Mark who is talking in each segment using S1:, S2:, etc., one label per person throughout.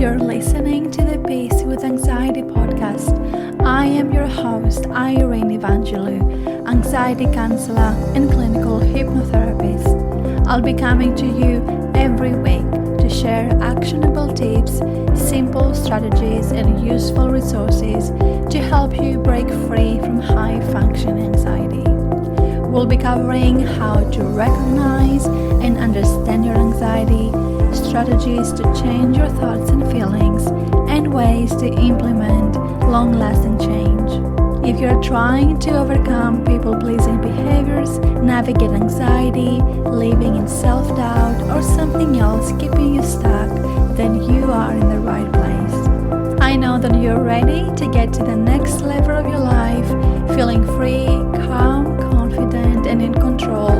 S1: You're listening to the Peace with Anxiety podcast. I am your host, Irene Evangelou, anxiety counselor and clinical hypnotherapist. I'll be coming to you every week to share actionable tips, simple strategies, and useful resources to help you break free from high-function anxiety. We'll be covering how to recognize and understand your anxiety, strategies to change your thoughts and feelings, and ways to implement long-lasting change. If you're trying to overcome people-pleasing behaviors, navigate anxiety, living in self-doubt, or something else keeping you stuck, then you are in the right place. I know that you're ready to get to the next level of your life, feeling free, calm, confident, and in control.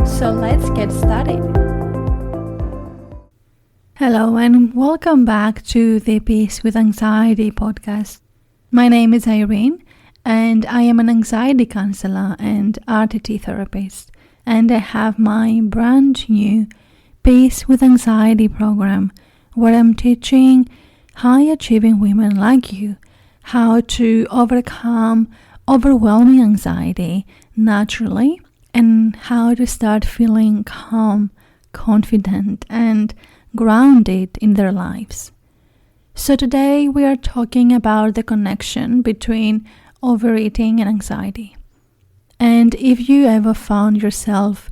S1: So let's get started. Hello and welcome back to the Peace with Anxiety podcast. My name is Irene and I am an anxiety counselor and RTT therapist, and I have my brand new Peace with Anxiety program where I'm teaching high-achieving women like you how to overcome overwhelming anxiety naturally and how to start feeling calm, confident, and grounded in their lives. So today we are talking about the connection between overeating and anxiety. And if you ever found yourself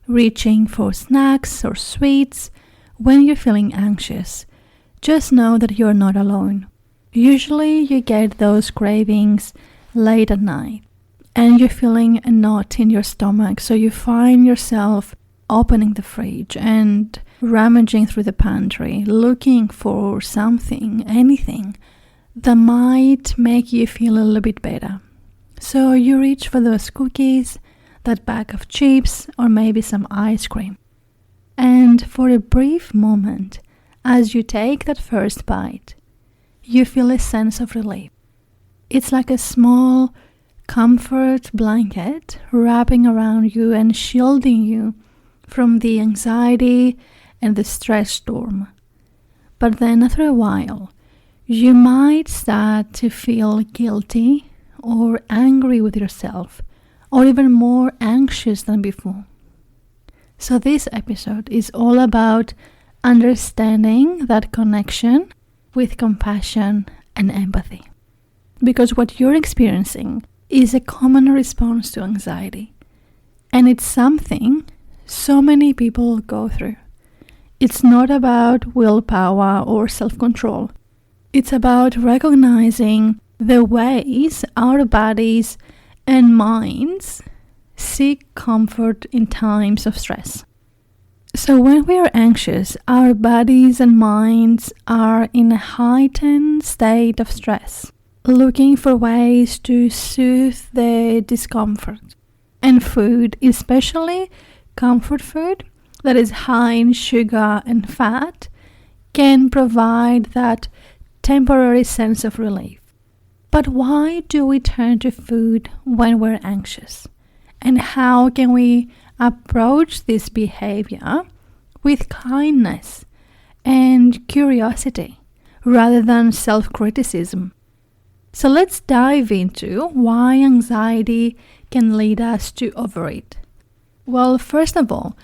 S1: reaching for snacks or sweets when you're feeling anxious, just know that you're not alone. Usually you get those cravings late at night and you're feeling a knot in your stomach, so you find yourself opening the fridge and rummaging through the pantry, looking for something, anything that might make you feel a little bit better. So you reach for those cookies, that bag of chips, or maybe some ice cream. And for a brief moment, as you take that first bite, you feel a sense of relief. It's like a small comfort blanket wrapping around you and shielding you from the anxiety and the stress storm. But then after a while, you might start to feel guilty or angry with yourself, or even more anxious than before. So this episode is all about understanding that connection with compassion and empathy. Because what you're experiencing is a common response to anxiety, and it's something so many people go through. It's not about willpower or self-control. It's about recognizing the ways our bodies and minds seek comfort in times of stress. So when we are anxious, our bodies and minds are in a heightened state of stress, looking for ways to soothe the discomfort. And food, especially comfort food that is high in sugar and fat, can provide that temporary sense of relief. But why do we turn to food when we're anxious? And how can we approach this behavior with kindness and curiosity rather than self-criticism? So let's dive into why anxiety can lead us to overeat. Well, first of all,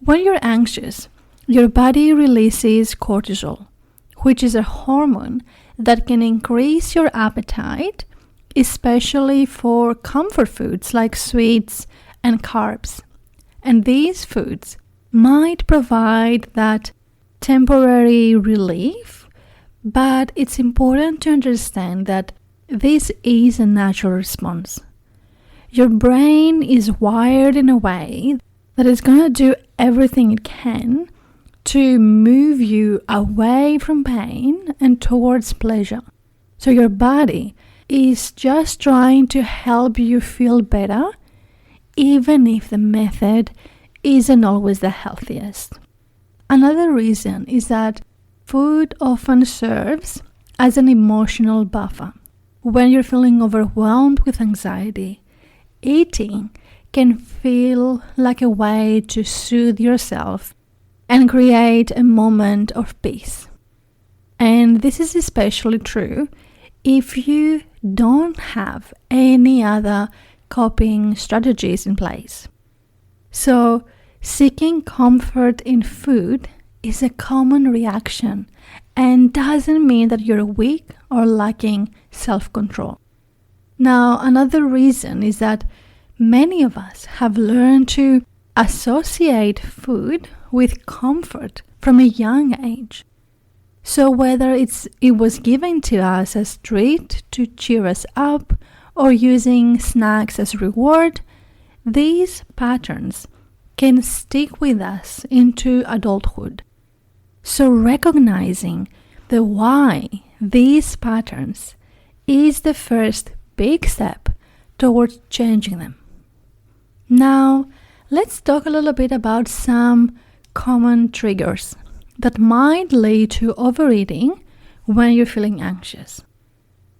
S1: when you're anxious, your body releases cortisol, which is a hormone that can increase your appetite, especially for comfort foods like sweets and carbs. And these foods might provide that temporary relief, but it's important to understand that this is a natural response. Your brain is wired in a way that is going to do everything it can to move you away from pain and towards pleasure. So your body is just trying to help you feel better, even if the method isn't always the healthiest. Another reason is that food often serves as an emotional buffer. When you're feeling overwhelmed with anxiety, eating can feel like a way to soothe yourself and create a moment of peace. And this is especially true if you don't have any other coping strategies in place. So, seeking comfort in food is a common reaction and doesn't mean that you're weak or lacking self-control. Now, another reason is that many of us have learned to associate food with comfort from a young age. So whether it was given to us as treat to cheer us up or using snacks as reward, these patterns can stick with us into adulthood. So recognizing the why these patterns is the first big step towards changing them. Now, let's talk a little bit about some common triggers that might lead to overeating when you're feeling anxious.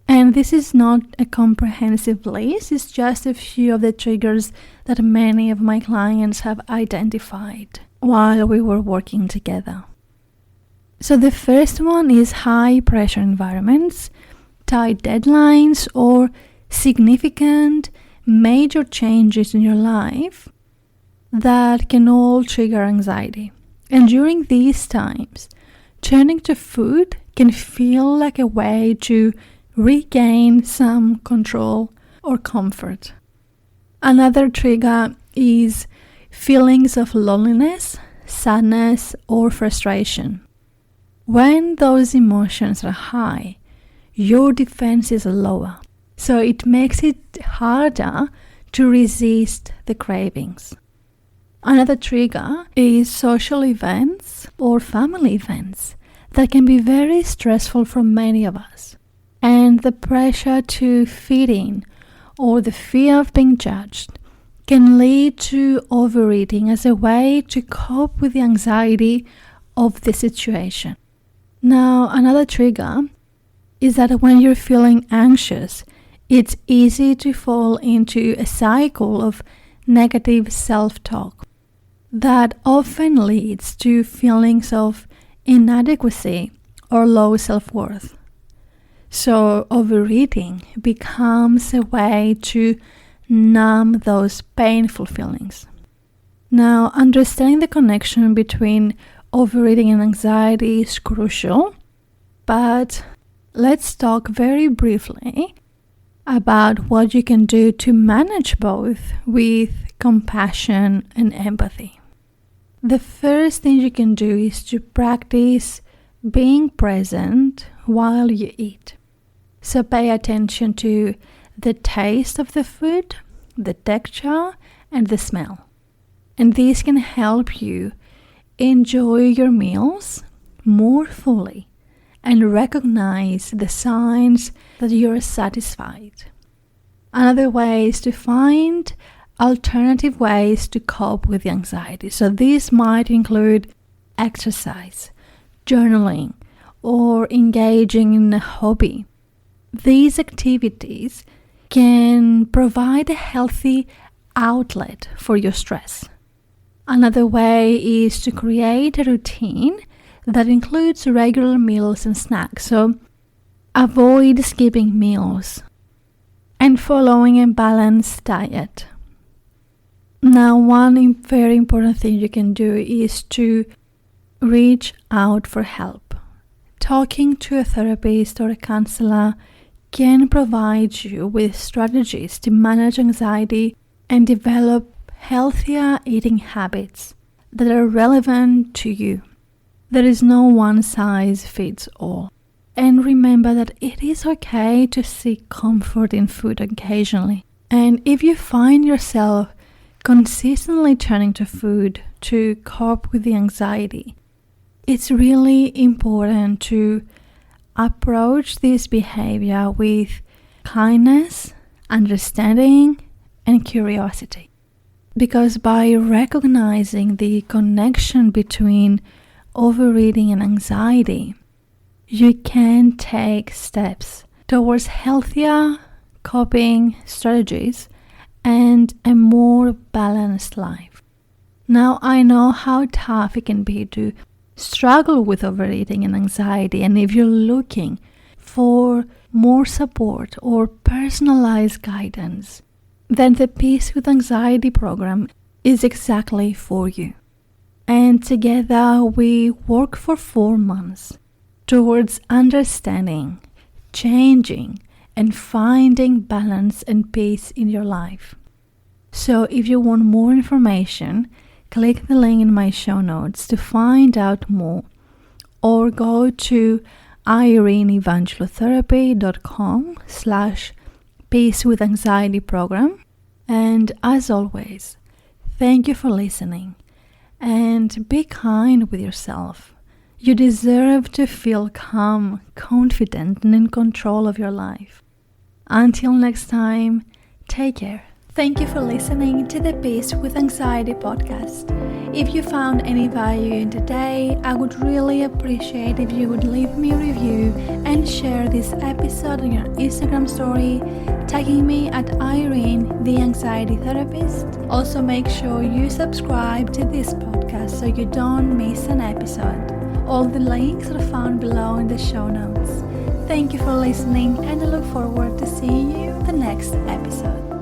S1: And this is not a comprehensive list, it's just a few of the triggers that many of my clients have identified while we were working together. So the first one is high pressure environments, tight deadlines, or significant major changes in your life that can all trigger anxiety. And during these times, turning to food can feel like a way to regain some control or comfort. Another trigger is feelings of loneliness, sadness, or frustration. When those emotions are high, your defenses are lower, so it makes it harder to resist the cravings. Another trigger is social events or family events that can be very stressful for many of us. And the pressure to fit in or the fear of being judged can lead to overeating as a way to cope with the anxiety of the situation. Now, another trigger is that when you're feeling anxious, it's easy to fall into a cycle of negative self-talk that often leads to feelings of inadequacy or low self-worth. So overeating becomes a way to numb those painful feelings. Now, understanding the connection between overeating and anxiety is crucial, but let's talk very briefly about what you can do to manage both with compassion and empathy. The first thing you can do is to practice being present while you eat. So pay attention to the taste of the food, the texture, and the smell. And these can help you enjoy your meals more fully and recognize the signs that you're satisfied. Another way is to find alternative ways to cope with the anxiety. So these might include exercise, journaling, or engaging in a hobby. These activities can provide a healthy outlet for your stress. Another way is to create a routine that includes regular meals and snacks. So avoid skipping meals and following a balanced diet. Now, one very important thing you can do is to reach out for help. Talking to a therapist or a counselor can provide you with strategies to manage anxiety and develop healthier eating habits that are relevant to you. There is no one size fits all. And remember that it is okay to seek comfort in food occasionally. And if you find yourself consistently turning to food to cope with the anxiety, it's really important to approach this behavior with kindness, understanding, and curiosity. Because by recognizing the connection between overeating and anxiety, you can take steps towards healthier coping strategies and a more balanced life. Now, I know how tough it can be to struggle with overeating and anxiety, and if you're looking for more support or personalized guidance, then the Peace with Anxiety program is exactly for you. And together we work for 4 months towards understanding, changing, and finding balance and peace in your life. So if you want more information, click the link in my show notes to find out more, or go to ireneevangelotherapy.com/Peace with Anxiety program. And as always, thank you for listening, and be kind with yourself. You deserve to feel calm, confident, and in control of your life. Until next time, take care. Thank you for listening to the Peace with Anxiety podcast. If you found any value in today, I would really appreciate if you would leave me a review and share this episode on your Instagram story, tagging me at Irene, the Anxiety Therapist. Also, make sure you subscribe to this podcast so you don't miss an episode. All the links are found below in the show notes. Thank you for listening, and I look forward to seeing you in the next episode.